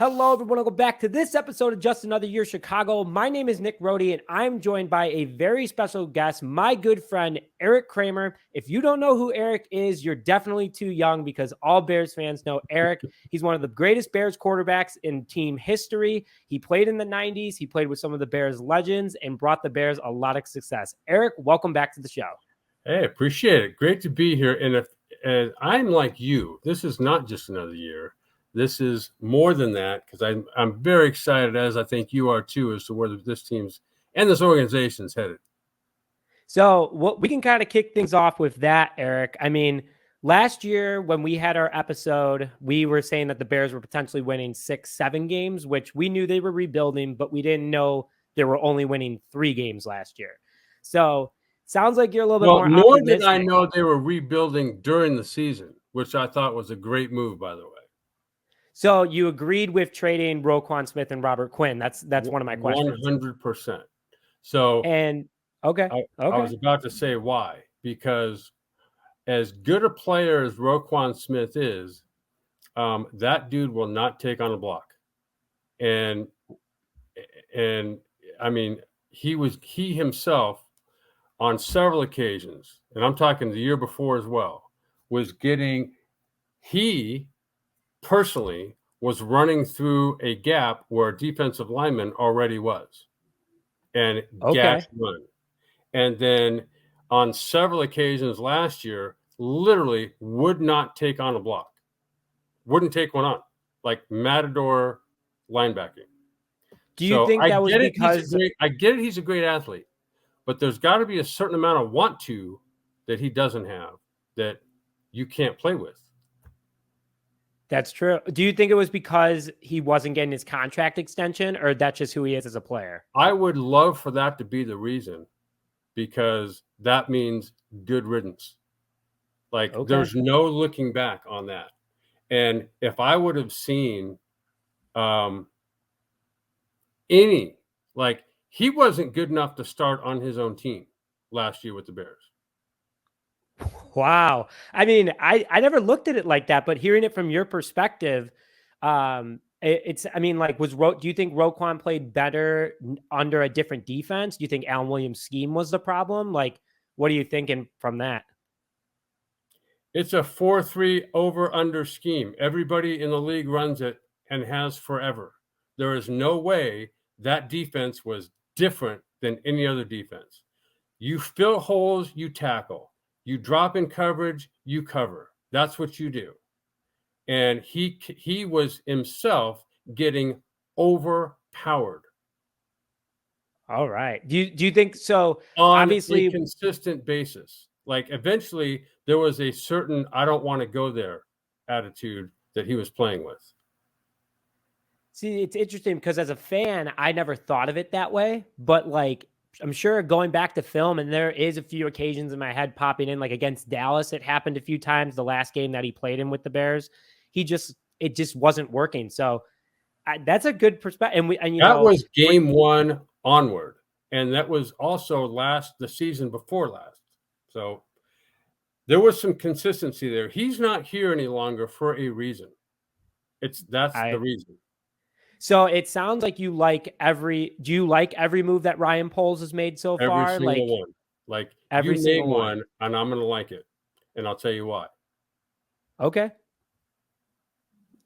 Hello, everyone. Welcome back to this episode of Just Another Year Chicago. My name is Nick Rohde, and I'm joined by a very special guest, my good friend, Erik Kramer. If you don't know who Erik is, you're definitely too young because all Bears fans know Erik. He's one of the greatest Bears quarterbacks in team history. He played in the 90s. He played with some of the Bears legends and brought the Bears a lot of success. Erik, welcome back to the show. Hey, appreciate it. Great to be here. And I'm like you, this is not just another year. This is more than that because I'm very excited, as I think you are too, as to where this team's and this organization's headed. So we can kind of kick things off with that, Erik. I mean, last year when we had our episode, we were saying that the Bears were potentially winning 6-7 games, which we knew they were rebuilding, but we didn't know they were only winning 3 games last year. So sounds like you're a little bit more nor optimistic. did I know they were rebuilding during the season, which I thought was a great move, by the way. So you agreed with trading Roquan Smith and Robert Quinn. That's one of my questions. 100%. So okay. I was about to say why. Because as good a player as Roquan Smith is, that dude will not take on a block. And I mean, he himself on several occasions, and I'm talking the year before as well, he personally was running through a gap where a defensive lineman already was and gash run. And then on several occasions last year, literally would not take on a block, wouldn't take one on, like matador linebacking. Do you think that was because I get it? He's a great athlete, but there's got to be a certain amount of want to that he doesn't have that you can't play with. That's true. Do you think it was because he wasn't getting his contract extension, or that's just who he is as a player? I would love for that to be the reason, because that means good riddance. Like, there's no looking back on that. And if I would have seen he wasn't good enough to start on his own team last year with the Bears. Wow. I mean, I never looked at it like that, but hearing it from your perspective, do you think Roquan played better under a different defense? Do you think Alan Williams' scheme was the problem? Like, what are you thinking from that? It's a 4-3 over-under scheme. Everybody in the league runs it and has forever. There is no way that defense was different than any other defense. You fill holes, you tackle. You drop in coverage, you cover. That's what you do. And he was himself getting overpowered. All right. Do you think so? On obviously, a consistent basis. Like, eventually there was a certain I don't want to go there attitude that he was playing with. See, it's interesting because as a fan, I never thought of it that way. But like, I'm sure going back to film, and there is a few occasions in my head popping in, like against Dallas, it happened a few times. The last game that he played in with the Bears, it just wasn't working. So that's a good perspective. That was game one onward, and that was also the season before last. So there was some consistency there. He's not here any longer for a reason. That's the reason. So it sounds like do you like every move that Ryan Poles has made so far? Every single one. Like, every single one, and I'm going to like it. And I'll tell you why. Okay.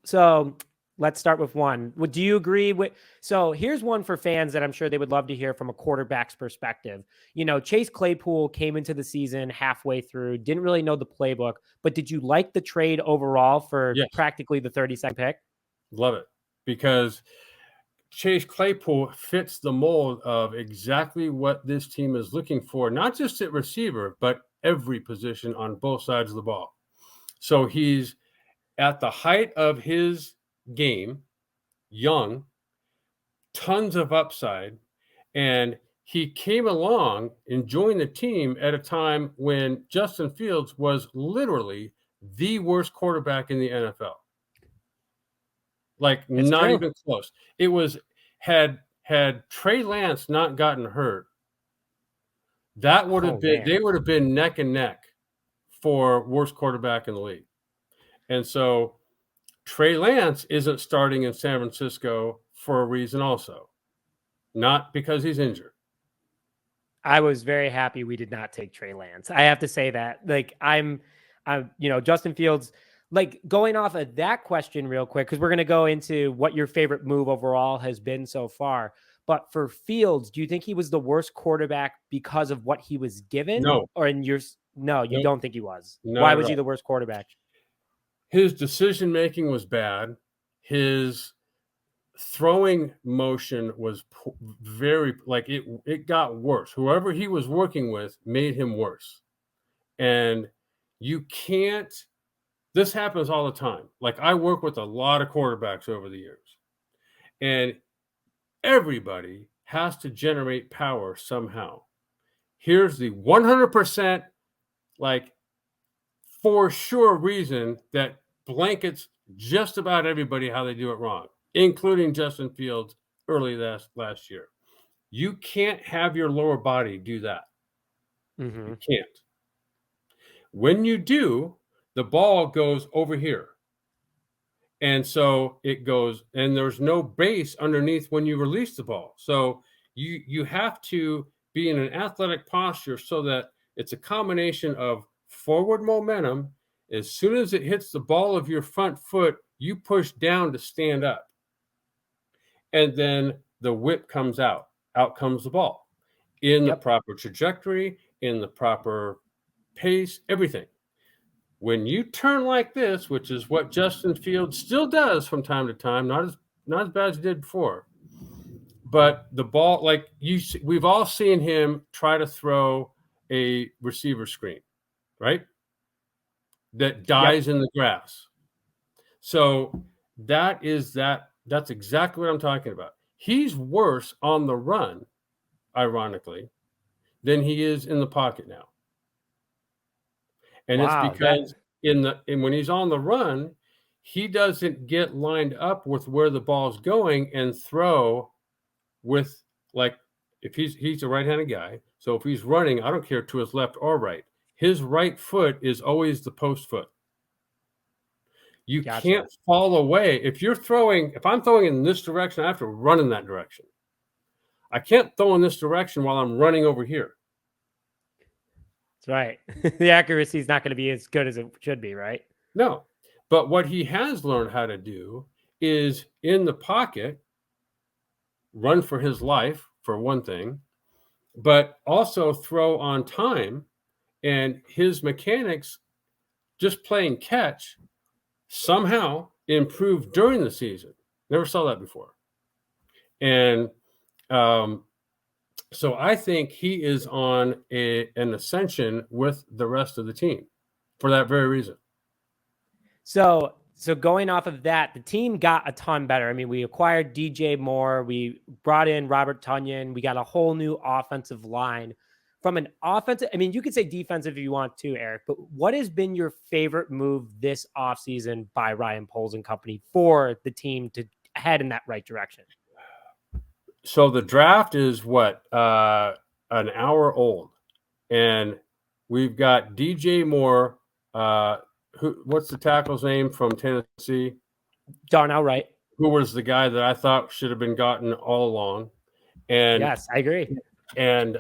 So let's start with one. Do you agree with? So here's one for fans that I'm sure they would love to hear from a quarterback's perspective. You know, Chase Claypool came into the season halfway through, didn't really know the playbook, but did you like the trade overall for practically the 32nd pick? Love it. Because Chase Claypool fits the mold of exactly what this team is looking for, not just at receiver, but every position on both sides of the ball. So he's at the height of his game, young, tons of upside, and he came along and joined the team at a time when Justin Fields was literally the worst quarterback in the NFL. Like, it's not even close. It was had Trey Lance not gotten hurt, that would have they would have been neck and neck for worst quarterback in the league. And so Trey Lance isn't starting in San Francisco for a reason also, not because he's injured. I was very happy we did not take Trey Lance. I have to say that. Like, I'm Justin Fields, like, going off of that question real quick, because we're going to go into what your favorite move overall has been so far. But for Fields, do you think he was the worst quarterback because of what he was given? No. Or no, you don't think he was? Why was he the worst quarterback? His decision-making was bad. His throwing motion was very, like, it got worse. Whoever he was working with made him worse. And you can't, this happens all the time. Like, I work with a lot of quarterbacks over the years, and everybody has to generate power somehow. Here's the 100%, like, for sure reason that blankets just about everybody how they do it wrong, including Justin Fields early last year. You can't have your lower body do that. Mm-hmm. You can't. When you do, the ball goes over here. And so it goes, and there's no base underneath when you release the ball. So you have to be in an athletic posture so that it's a combination of forward momentum. As soon as it hits the ball of your front foot, you push down to stand up. And then the whip comes out. Out comes the ball in the proper trajectory, in the proper pace, everything. When you turn like this, which is what Justin Fields still does from time to time, not as bad as he did before, but the ball, like we've all seen him try to throw a receiver screen, right? That dies in the grass. So that's exactly what I'm talking about. He's worse on the run, ironically, than he is in the pocket now. And it's because when he's on the run, he doesn't get lined up with where the ball's going and throw with, like, if he's a right-handed guy. So if he's running, I don't care to his left or right. His right foot is always the post foot. You can't fall away. If I'm throwing in this direction, I have to run in that direction. I can't throw in this direction while I'm running over here. That's right. The accuracy is not going to be as good as it should be, right? No. But what he has learned how to do is in the pocket, run for his life, for one thing, but also throw on time. And his mechanics, just playing catch, somehow improved during the season. Never saw that before. And so I think he is on an ascension with the rest of the team for that very reason. So going off of that, the team got a ton better. I mean, we acquired DJ Moore. We brought in Robert Tonyan. We got a whole new offensive line. From an offensive, I mean, you could say defensive if you want to, Eric, but what has been your favorite move this offseason by Ryan Poles and company for the team to head in that right direction? So the draft is what, an hour old, and we've got DJ Moore. What's the tackle's name from Tennessee? Darnell Wright, who was the guy that I thought should have been gotten all along. And yes, I agree. And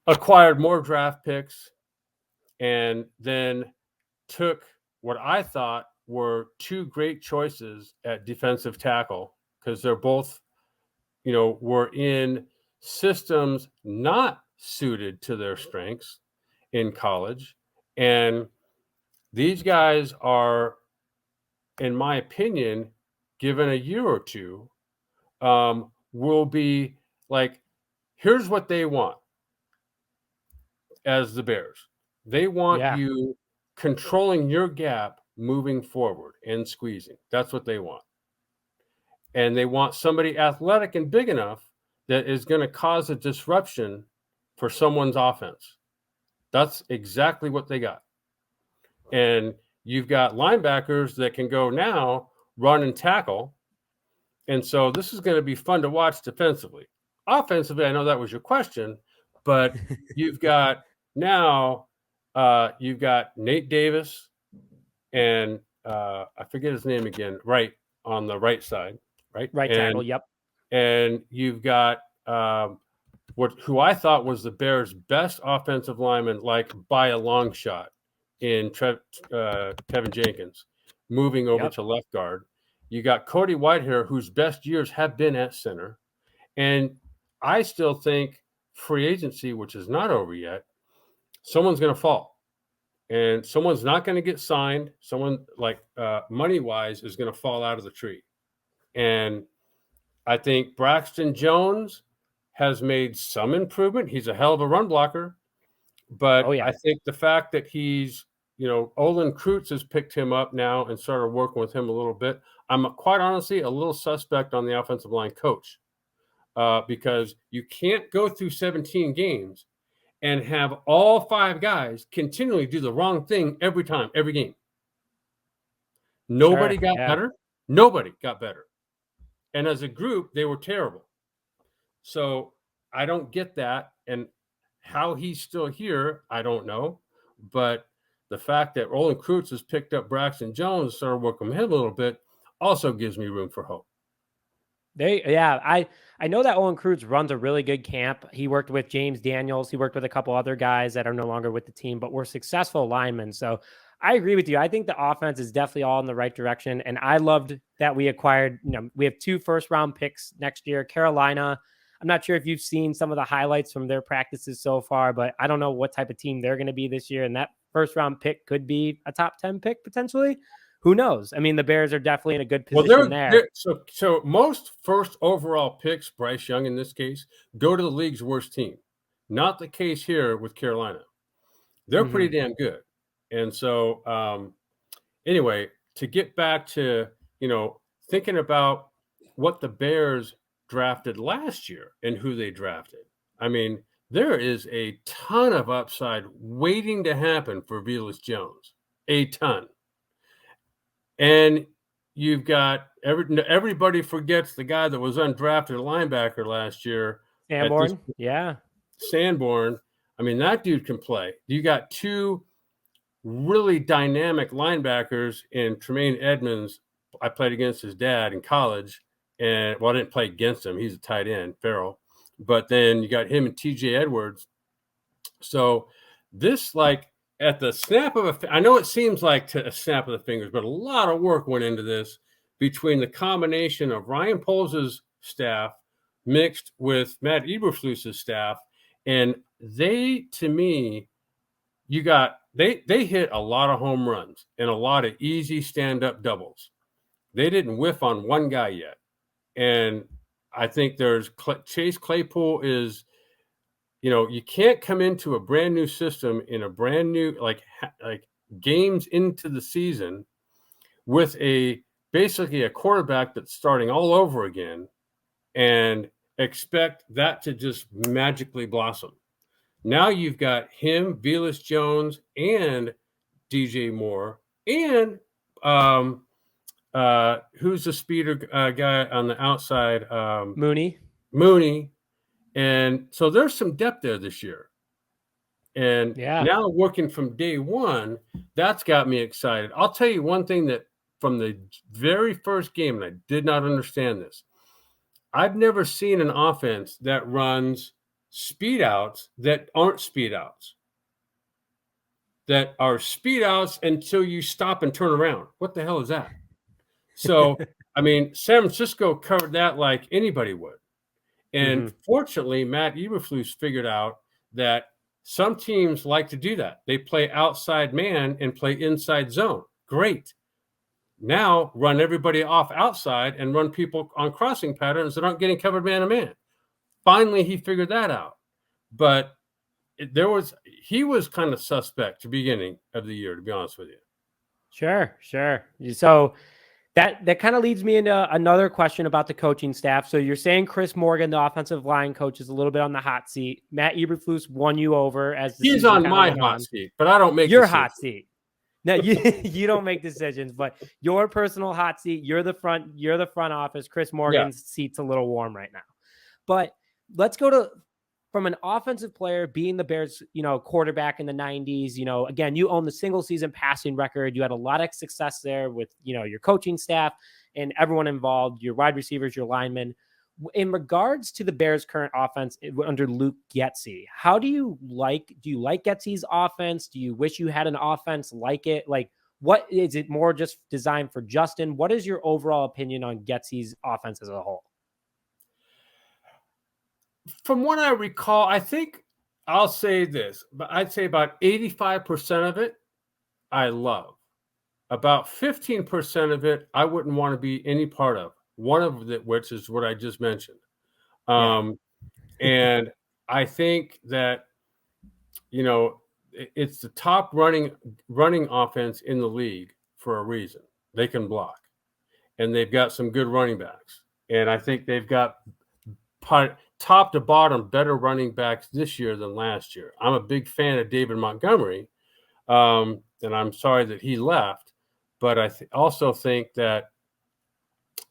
acquired more draft picks, and then took what I thought were two great choices at defensive tackle, because they're both, were in systems not suited to their strengths in college. And these guys are, in my opinion, given a year or two, will be like, here's what they want as the Bears. They want you controlling your gap moving forward and squeezing. That's what they want. And they want somebody athletic and big enough that is going to cause a disruption for someone's offense. That's exactly what they got. And you've got linebackers that can go now, run and tackle. And so this is going to be fun to watch defensively. Offensively, I know that was your question, but you've got Nate Davis and I forget his name again, right on the right side, right? Right tackle, yep. And you've got who I thought was the Bears' best offensive lineman, like by a long shot, in Tevin Jenkins, moving over to left guard. You got Cody Whitehair, whose best years have been at center. And I still think free agency, which is not over yet, someone's going to fall. And someone's not going to get signed. Someone like money-wise is going to fall out of the tree. And I think Braxton Jones has made some improvement. He's a hell of a run blocker. But I think the fact that he's, Olin Kreutz has picked him up now and started working with him a little bit. I'm quite honestly a little suspect on the offensive line coach because you can't go through 17 games and have all 5 guys continually do the wrong thing every time, every game. Nobody got better. Nobody got better. And as a group, they were terrible. So I don't get that. And how he's still here, I don't know. But the fact that Olin Kreutz has picked up Braxton Jones and started working with him a little bit also gives me room for hope. I know that Olin Kreutz runs a really good camp. He worked with James Daniels. He worked with a couple other guys that are no longer with the team, but were successful linemen. So I agree with you. I think the offense is definitely all in the right direction. And I loved that we acquired, we have 2 first-round picks next year. Carolina, I'm not sure if you've seen some of the highlights from their practices so far, but I don't know what type of team they're going to be this year. And that first-round pick could be a top 10 pick potentially. Who knows? I mean, the Bears are definitely in a good position there. So most first overall picks, Bryce Young in this case, go to the league's worst team. Not the case here with Carolina. They're pretty damn good. And so anyway, to get back to, thinking about what the Bears drafted last year and who they drafted. I mean, there is a ton of upside waiting to happen for Velus Jones. A ton. And you've got everybody forgets the guy that was undrafted linebacker last year. Sanborn. Sanborn. I mean, that dude can play. You got 2 really dynamic linebackers in Tremaine Edmonds. I played against his dad in college. And I didn't play against him. He's a tight end, Farrell. But then you got him and TJ Edwards. So this, at the snap of I know it seems like a snap of the fingers, but a lot of work went into this between the combination of Ryan Poles' staff mixed with Matt Eberflus's staff. And they, to me, they hit a lot of home runs and a lot of easy stand-up doubles. They didn't whiff on one guy yet. And I think there's Chase Claypool is, you can't come into a brand new system in a brand new, like games into the season with basically a quarterback that's starting all over again and expect that to just magically blossom. Now you've got him, Velus Jones, and DJ Moore, and who's the speeder guy on the outside? Mooney. And so there's some depth there this year. And now working from day one, that's got me excited. I'll tell you one thing that from the very first game, and I did not understand this. I've never seen an offense that runs speed outs that aren't speed outs. That are speed outs until you stop and turn around. What the hell is that? So, I mean, San Francisco covered that like anybody would. And fortunately, Matt Eberflus figured out that some teams like to do that. They play outside man and play inside zone. Great. Now run everybody off outside and run people on crossing patterns that aren't getting covered man to man. Finally, he figured that out. But he was kind of suspect to the beginning of the year, to be honest with you. Sure. So that kind of leads me into another question about the coaching staff. So you're saying Chris Morgan, the offensive line coach, is a little bit on the hot seat. Matt Eberflus won you over as he's on my hot seat, but I don't make your decisions. Hot seat. No, you don't make decisions, but your personal hot seat. You're the front office. Chris Morgan's seat's a little warm right now. But let's go to from an offensive player, being the Bears, quarterback in the 90s, again, you own the single season passing record. You had a lot of success there with, your coaching staff and everyone involved, your wide receivers, your linemen. In regards to the Bears' current offense under Luke Getsy, do you like Getsy's offense? Do you wish you had an offense like it? Like, what is it more just designed for Justin? What is your overall opinion on Getsy's offense as a whole? From what I recall, I think I'll say this, but I'd say about 85% of it I love. About 15% of it I wouldn't want to be any part of. One of it, which is what I just mentioned. And I think that, it's the top running offense in the league for a reason. They can block, and they've got some good running backs. And I think they've got top to bottom better running backs this year than last year. I'm a big fan of David Montgomery, and I'm sorry that he left, but I also think that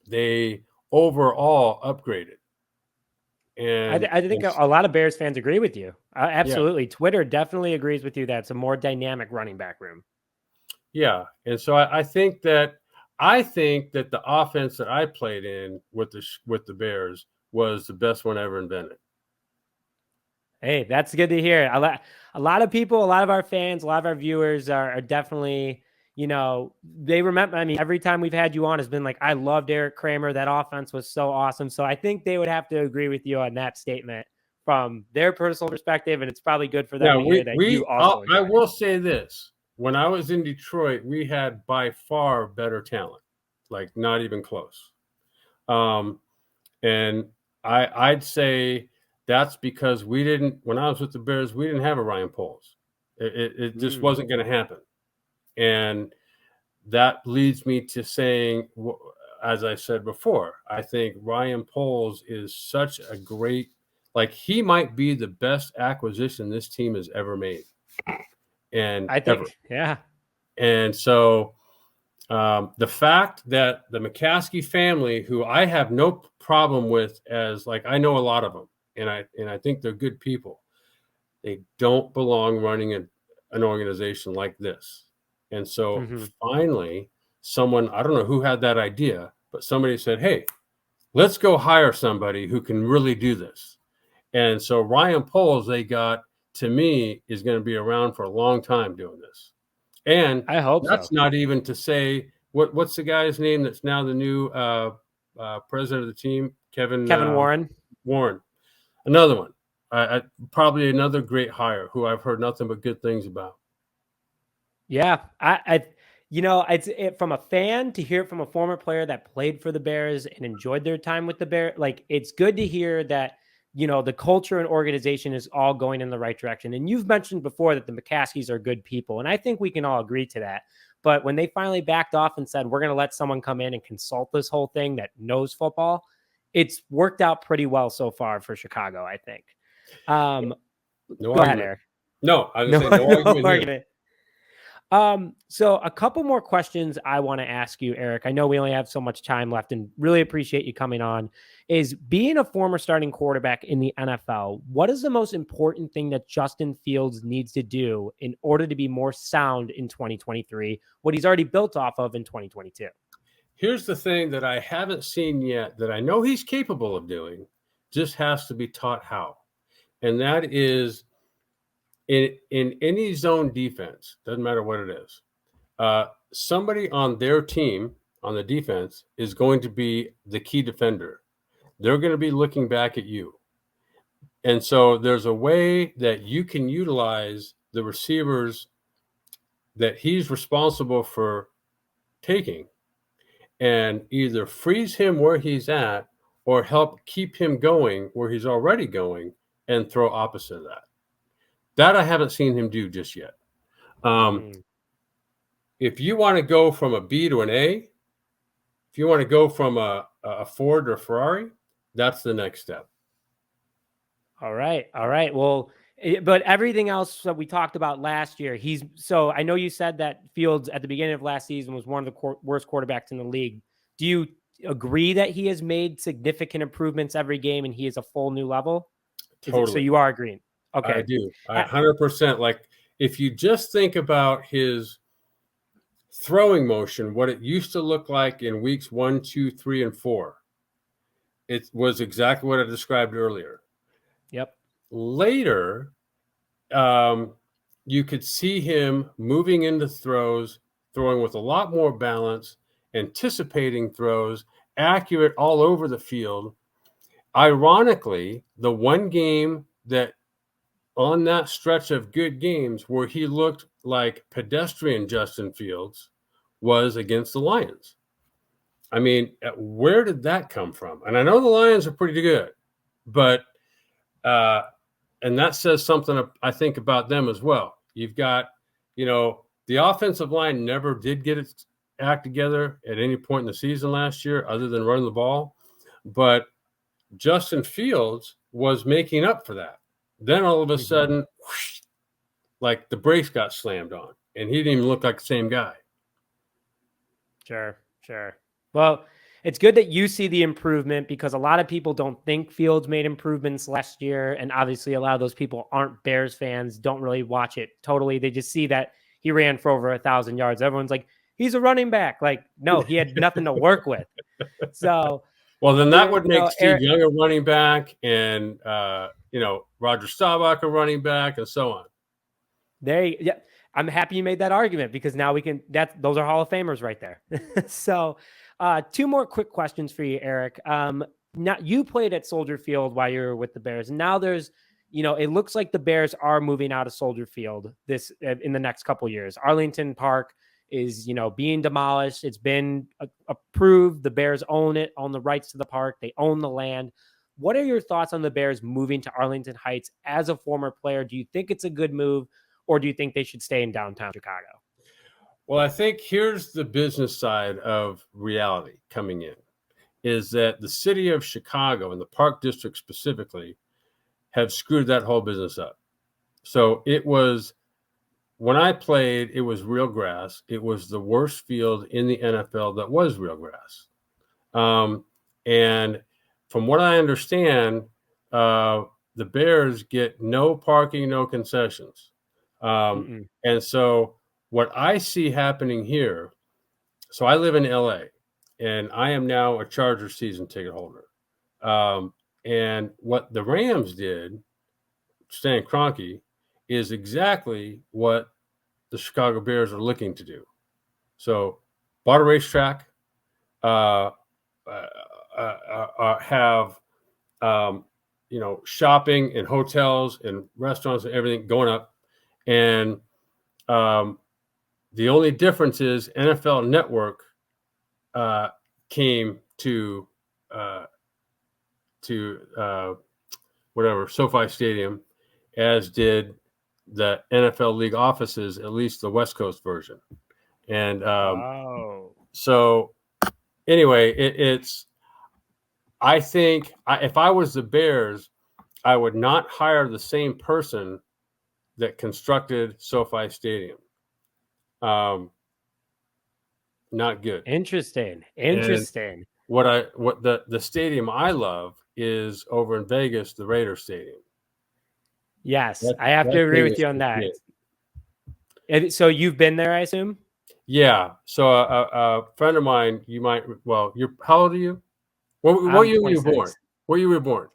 they overall upgraded. And I think a lot of Bears fans agree with you. Absolutely. Yeah. Twitter definitely agrees with you that it's a more dynamic running back room. Yeah. And so I think that the offense that I played in with the Bears was the best one ever invented. Hey, that's good to hear. A lot of people, a lot of our fans, a lot of our viewers are definitely, they remember, every time we've had you on has been like, I loved Erik Kramer. That offense was so awesome. So I think they would have to agree with you on that statement from their personal perspective. And it's probably good for them to hear that you also. I will say this. When I was in Detroit, we had by far better talent, like not even close. And I'd say that's because when I was with the Bears, we didn't have a Ryan Poles. It just wasn't going to happen. And that leads me to saying, as I said before, I think Ryan Poles is such a great, he might be the best acquisition this team has ever made. And I think, yeah. And so the fact that the McCaskey family, who I have no problem with, I know a lot of them, and I think they're good people, they don't belong running an organization like this. And so finally, someone, I don't know who had that idea, but somebody said, hey, let's go hire somebody who can really do this. And so Ryan Poles, they got, to me, is going to be around for a long time doing this. And I hope that's not even to say, what's the guy's name that's now the new president of the team? Kevin Warren. Warren. Another one. Probably another great hire who I've heard nothing but good things about. Yeah, it's from a fan to hear it from a former player that played for the Bears and enjoyed their time with the Bears. It's good to hear that, the culture and organization is all going in the right direction. And you've mentioned before that the McCaskeys are good people, and I think we can all agree to that. But when they finally backed off and said, we're going to let someone come in and consult this whole thing that knows football, it's worked out pretty well so far for Chicago, I think. Go ahead, Eric. No, I was going to say no argument. So a couple more questions I want to ask you, Eric. I know we only have so much time left and really appreciate you coming on. Is being a former starting quarterback in the NFL, what is the most important thing that Justin Fields needs to do in order to be more sound in 2023, what he's already built off of in 2022? Here's the thing that I haven't seen yet that I know he's capable of doing, just has to be taught how. And that is, in any zone defense, doesn't matter what it is, somebody on their team, on the defense, is going to be the key defender. They're going to be looking back at you. And so there's a way that you can utilize the receivers that he's responsible for taking and either freeze him where he's at or help keep him going where he's already going and throw opposite of that. That I haven't seen him do just yet. If you want to go from a B to an A, if you want to go from a Ford or a Ferrari, that's the next step. All right. Well, but everything else that we talked about last year, so I know you said that Fields at the beginning of last season was one of the worst quarterbacks in the league. Do you agree that he has made significant improvements every game and he is a full new level? So you are agreeing? Okay. I do. 100%. Like, if you just think about his throwing motion, what it used to look like in weeks 1, 2, 3, and 4, it was exactly what I described earlier. Yep. Later, you could see him moving into throws, throwing with a lot more balance, anticipating throws, accurate all over the field. Ironically, the one game that on that stretch of good games where he looked like pedestrian Justin Fields was against the Lions. I mean, where did that come from? And I know the Lions are pretty good, but and that says something I think about them as well. You've got, the offensive line never did get its act together at any point in the season last year, other than running the ball. But Justin Fields was making up for that. Then all of a sudden, whoosh, like the brakes got slammed on, and he didn't even look like the same guy. Sure. Well, it's good that you see the improvement, because a lot of people don't think Fields made improvements last year. And obviously a lot of those people aren't Bears fans, don't really watch it totally. They just see that he ran for over 1,000 yards. Everyone's like, he's a running back. Like, no, he had nothing to work with. So, well, then that would make Steve Erik, Young a running back, and Roger Staubach a running back, and so on. Yeah, I'm happy you made that argument, because now we can. Those are Hall of Famers right there. So, two more quick questions for you, Erik. Now, you played at Soldier Field while you were with the Bears, and now there's, it looks like the Bears are moving out of Soldier Field in the next couple of years. Arlington Park is, being demolished. It's been approved. The Bears own the rights to the park. They own the land. What are your thoughts on the Bears moving to Arlington Heights? As a former player, do you think it's a good move, or do you think they should stay in downtown Chicago? Well, I think here's the business side of reality coming in, is that the city of Chicago and the Park District specifically have screwed that whole business up. So when I played, it was real grass. It was the worst field in the NFL that was real grass. And from what I understand, the Bears get no parking, no concessions. And so what I see happening here, so I live in LA, and I am now a Chargers season ticket holder. And what the Rams did, Stan Kroenke, is exactly what the Chicago Bears are looking to do. So bought a racetrack, have shopping and hotels and restaurants and everything going up. And the only difference is NFL Network came to SoFi Stadium, as did the NFL league offices, at least the West Coast version. And so anyway, I think if I was the Bears, I would not hire the same person that constructed SoFi Stadium. Not good. Interesting. And what the stadium I love is over in Vegas, the Raiders Stadium. Yes, I have to agree with you on that. So you've been there, I assume? Yeah. So a friend of mine, how old are you? What year were you born? What year were you born?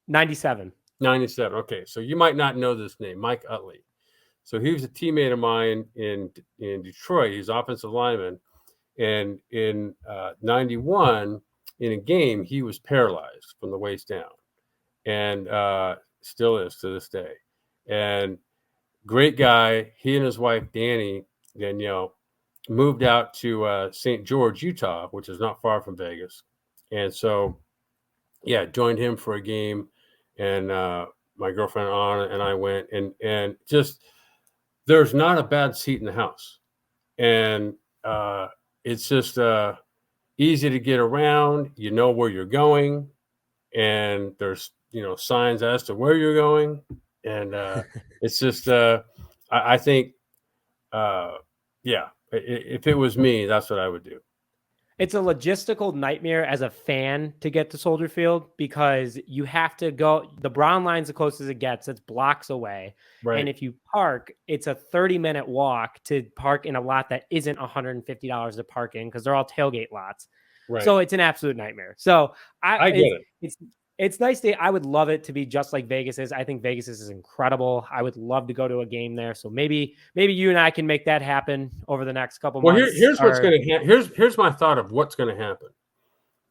97. 97. Okay. So you might not know this name, Mike Utley. So he was a teammate of mine in Detroit. He's offensive lineman. And in 91, in a game, he was paralyzed from the waist down, and still is to this day. And great guy. He and his wife, Danielle, moved out to St. George, Utah, which is not far from Vegas. And so, joined him for a game. And my girlfriend Anna and I went, and just there's not a bad seat in the house. And it's just easy to get around. You know where you're going, and there's signs as to where you're going, and it's just I think if it was me, that's what I would do. It's a logistical nightmare as a fan to get to Soldier Field because you have to go. The Brown line's the closest it gets. It's blocks away. And Right. if you park, it's a 30-minute walk to park in a lot that isn't $150 to park in because they're all tailgate lots. Right. So it's an absolute nightmare. So I get it. It's nice to. I would love it to be just like Vegas is. I think Vegas is incredible. I would love to go to a game there. So maybe you and I can make that happen over the next couple Well, months. here's what's going to happen. Here's my thought of what's going to happen.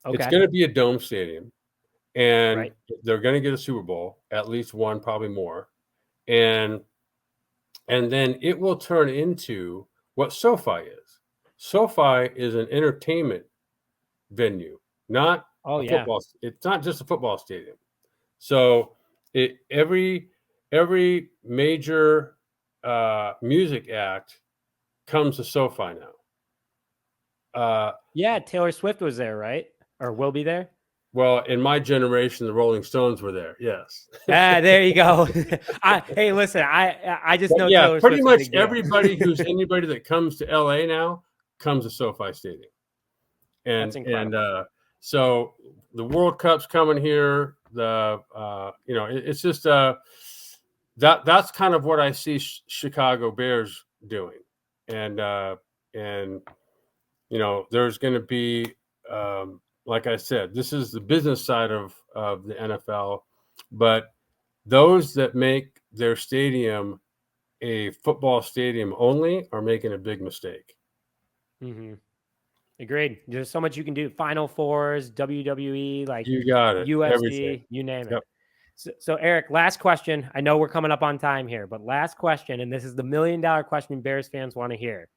Okay. It's going to be a dome stadium, and Right. they're going to get a Super Bowl, at least one, probably more, and then it will turn into what SoFi is. SoFi is an entertainment venue, not football. It's not just a football stadium. So every major music act comes to SoFi now. Yeah, Taylor Swift was there, right? Or will be there? Well, in my generation, the Rolling Stones were there. Yes. There you go. Hey, listen, I just know. Yeah, Taylor pretty Swift's much everybody anybody that comes to LA now comes to SoFi Stadium, and so the World Cup's coming here. It's just that's kind of what I see Chicago Bears doing, and there's going to be. Like I said, this is the business side of the NFL, but those that make their stadium a football stadium only are making a big mistake. Mm-hmm. Agreed. There's so much you can do. Final Fours, WWE, like you got it. UFC, everything. You name Yep. it. So, Eric, last question. I know we're coming up on time here, but last question, and this is the $1 million question Bears fans want to hear.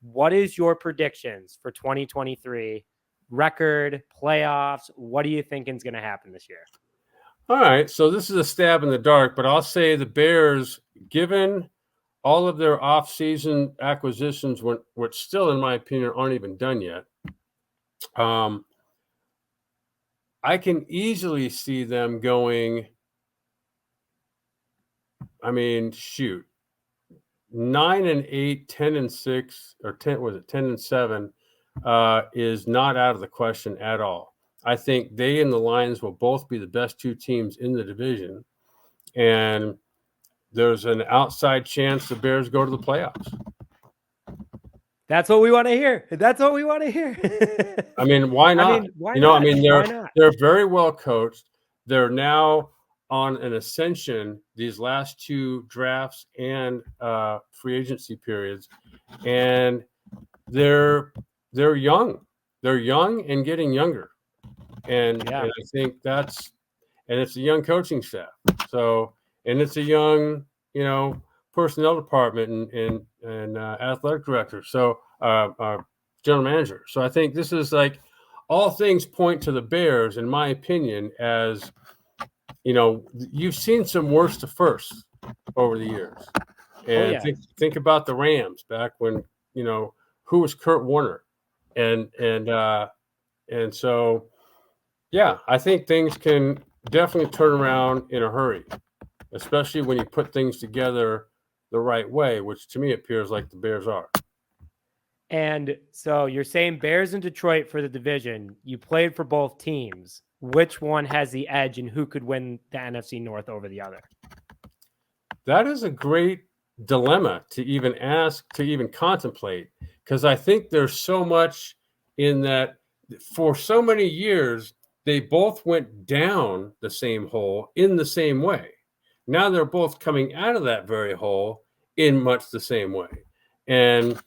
What is your predictions for 2023? Record, playoffs, what do you think is going to happen this year? All right, so this is a stab in the dark, but I'll say the Bears, given all of their off-season acquisitions, which still, in my opinion, aren't even done yet, I can easily see them going, 9-8, 10-6, or 10-7. Is not out of the question at all. I think they and the Lions will both be the best two teams in the division, and there's an outside chance the Bears go to the playoffs. That's what we want to hear. That's what we want to hear. Why not? Why not? They're very well coached. They're now on an ascension these last two drafts and free agency periods, and they're young. They're young and getting younger. And I think it's a young coaching staff. So, and it's a young, personnel department and athletic director. So, general manager. So I think this is like all things point to the Bears, in my opinion, as, you've seen some worst to first over the years. And think about the Rams back when, who was Kurt Warner? And so, I think things can definitely turn around in a hurry, especially when you put things together the right way, which to me appears like the Bears are. And so you're saying Bears and Detroit for the division. You played for both teams. Which one has the edge and who could win the NFC North over the other? That is a great dilemma to even ask, to even contemplate, because I think there's so much in that. For so many years, they both went down the same hole in the same way. Now they're both coming out of that very hole in much the same way. And,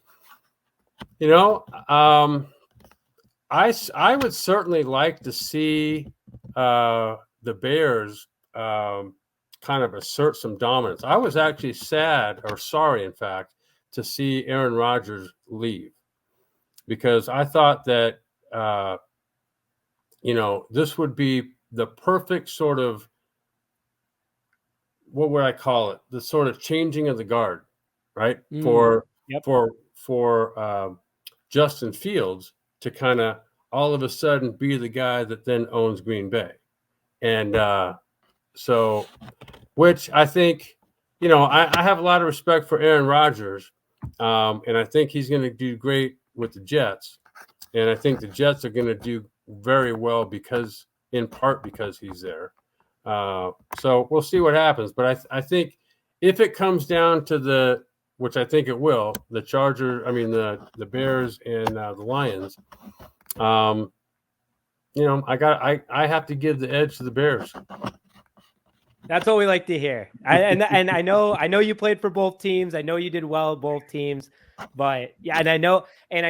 I would certainly like to see the Bears kind of assert some dominance. I was actually sorry, in fact, to see Aaron Rodgers leave, because I thought that, this would be the perfect sort of, what would I call it? The sort of changing of the guard, right? For Justin Fields to kind of all of a sudden be the guy that then owns Green Bay. And so, which I think, I have a lot of respect for Aaron Rodgers, and I think he's going to do great with the Jets. And I think the Jets are going to do very well in part because he's there. So we'll see what happens. But I think if it comes down to which I think it will, the Bears and the Lions, I have to give the edge to the Bears. That's what we like to hear. And I know you played for both teams. I know you did well with both teams, but yeah, and I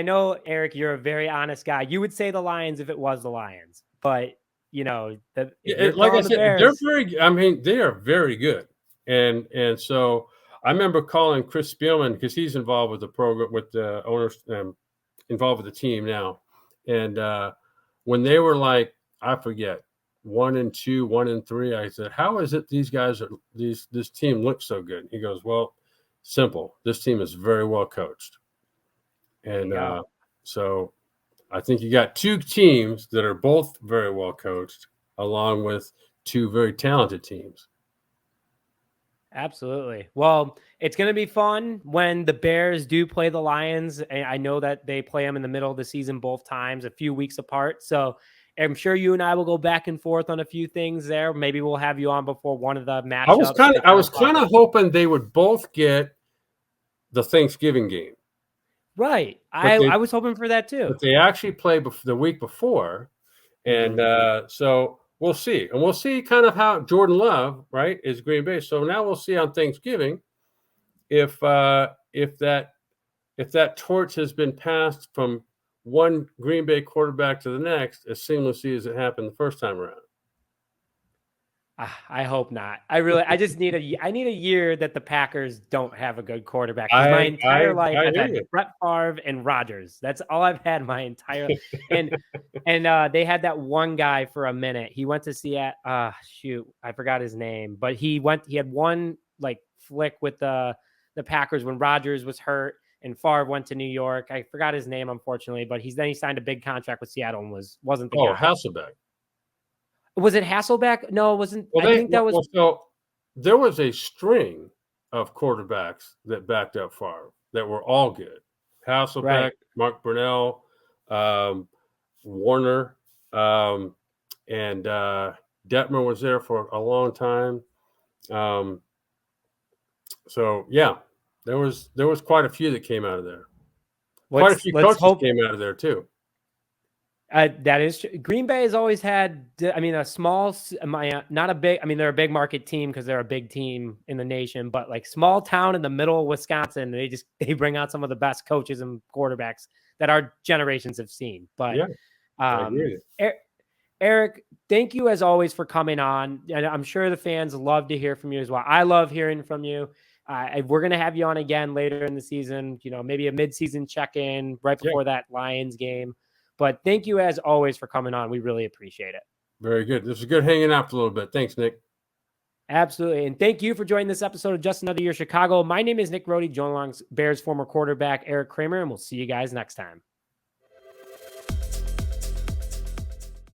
know, Erik, you're a very honest guy. You would say the Lions if it was the Lions, but like I said, they're very. I mean, they are very good, and so I remember calling Chris Spielman because he's involved with the program, with the owners, involved with the team now, and when they were like, I forget, 1-2, 1-3. I said, how is it these guys are this team looks so good? He goes, well, simple. This team is very well coached. And so I think you got two teams that are both very well coached, along with two very talented teams. Absolutely. Well, it's going to be fun when the Bears do play the Lions. And I know that they play them in the middle of the season both times, a few weeks apart. So I'm sure you and I will go back and forth on a few things there. Maybe we'll have you on before one of the matchups. I was kind of hoping they would both get the Thanksgiving game. Right. I was hoping for that too. But they actually play the week before. And so we'll see. And we'll see kind of how Jordan Love, right, is Green Bay. So now we'll see on Thanksgiving if that torch has been passed from one Green Bay quarterback to the next as seamlessly as it happened the first time around. I hope not. I just need a year that the Packers don't have a good quarterback. My entire life I've had Brett Favre and Rodgers. That's all I've had my entire life. And they had that one guy for a minute. He went to Seattle. Shoot, I forgot his name, but he had one like flick with the Packers when Rodgers was hurt and Favre went to New York. I forgot his name, unfortunately, but he signed a big contract with Seattle and wasn't the guy. Hasselbeck. Was it Hasselbeck? No, it wasn't. Well, so there was a string of quarterbacks that backed up Favre that were all good. Hasselbeck, right. Mark Brunell, Warner, and Detmer was there for a long time. So yeah, there was quite a few that came out of there. Quite a few coaches came out of there too. That is true. Green Bay has always had, a small, not a big, they're a big market team because they're a big team in the nation, but like small town in the middle of Wisconsin, they bring out some of the best coaches and quarterbacks that our generations have seen. But yeah, Erik, thank you as always for coming on. And I'm sure the fans love to hear from you as well. I love hearing from you. We're going to have you on again later in the season, maybe a mid-season check-in right before that Lions game. But thank you, as always, for coming on. We really appreciate it. Very good. This is good hanging out for a little bit. Thanks, Nick. Absolutely. And thank you for joining this episode of Just Another Year Chicago. My name is Nick Rohde, joined along Bears former quarterback Erik Kramer, and we'll see you guys next time.